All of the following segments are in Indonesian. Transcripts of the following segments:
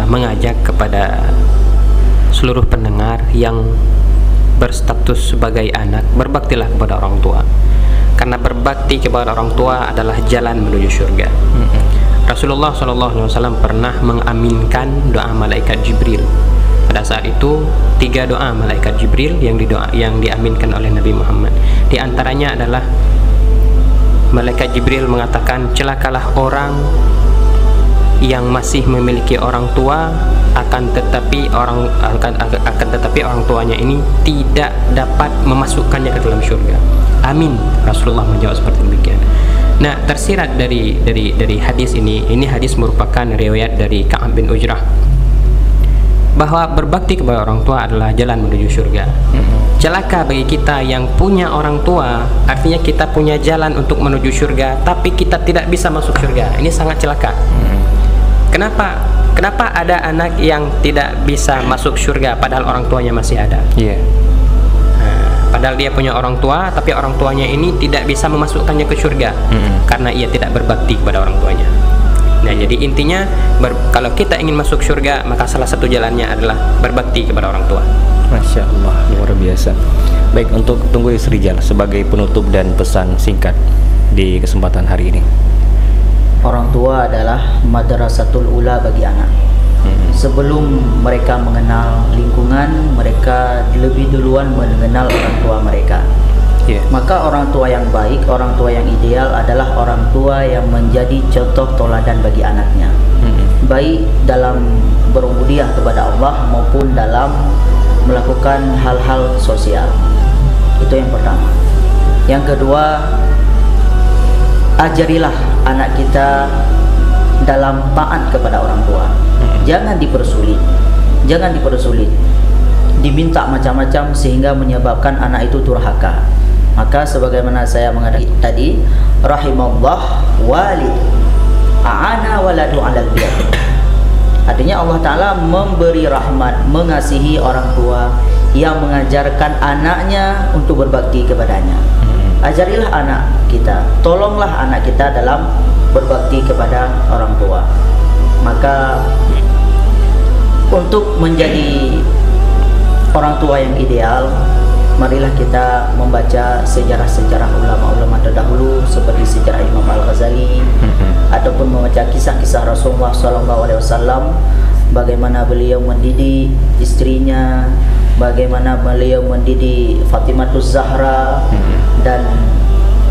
mengajak kepada seluruh pendengar yang berstatus sebagai anak, berbaktilah kepada orang tua, karena berbakti kepada orang tua adalah jalan menuju surga. Rasulullah SAW pernah mengaminkan doa malaikat Jibril. Pada saat itu 3 doa malaikat Jibril yang diaminkan oleh Nabi Muhammad. Di antaranya adalah malaikat Jibril mengatakan, celakalah orang yang masih memiliki orang tua, akan tetapi orang tuanya ini tidak dapat memasukkannya ke dalam surga. Amin. Rasulullah menjawab seperti demikian. Nah, tersirat dari hadis ini hadis merupakan riwayat dari Ka'ab bin Ujrah, bahwa berbakti kepada orang tua adalah jalan menuju surga. Celaka bagi kita yang punya orang tua, artinya kita punya jalan untuk menuju surga, tapi kita tidak bisa masuk surga. Ini sangat celaka. Kenapa ada anak yang tidak bisa masuk surga padahal orang tuanya masih ada? Padahal dia punya orang tua, tapi orang tuanya ini tidak bisa memasukkannya ke surga karena ia tidak berbakti kepada orang tuanya. Nah, jadi intinya kalau kita ingin masuk surga, maka salah satu jalannya adalah berbakti kepada orang tua. Masya Allah, luar biasa. Baik, untuk Tunggu Rijal sebagai penutup dan pesan singkat di kesempatan hari ini. Orang tua adalah madrasatul ula bagi anak. Sebelum mereka mengenal lingkungan, mereka lebih duluan mengenal orang tua mereka. Maka orang tua yang baik, orang tua yang ideal adalah orang tua yang menjadi contoh toladan bagi anaknya, baik dalam berubudiah kepada Allah maupun dalam melakukan hal-hal sosial. Itu yang pertama. Yang kedua, ajarilah anak kita dalam taat kepada orang tua. Jangan dipersulit, diminta macam-macam sehingga menyebabkan anak itu durhaka. Maka sebagaimana saya mengatakan tadi, rahimallah walid a'ana waladu 'alal bir. Artinya Allah Ta'ala memberi rahmat, mengasihi orang tua yang mengajarkan anaknya untuk berbakti kepadanya. Ajarilah anak kita, tolonglah anak kita dalam berbakti kepada orang tua. Maka untuk menjadi orang tua yang ideal, marilah kita membaca sejarah-sejarah ulama-ulama terdahulu seperti sejarah Imam Al-Ghazali, ataupun membaca kisah-kisah Rasulullah SAW, bagaimana beliau mendidik istrinya, bagaimana beliau mendidik Fatimatus Zahra, dan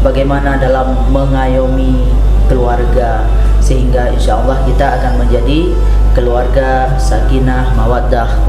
bagaimana dalam mengayomi keluarga, sehingga insya Allah kita akan menjadi keluarga sakinah, mawaddah,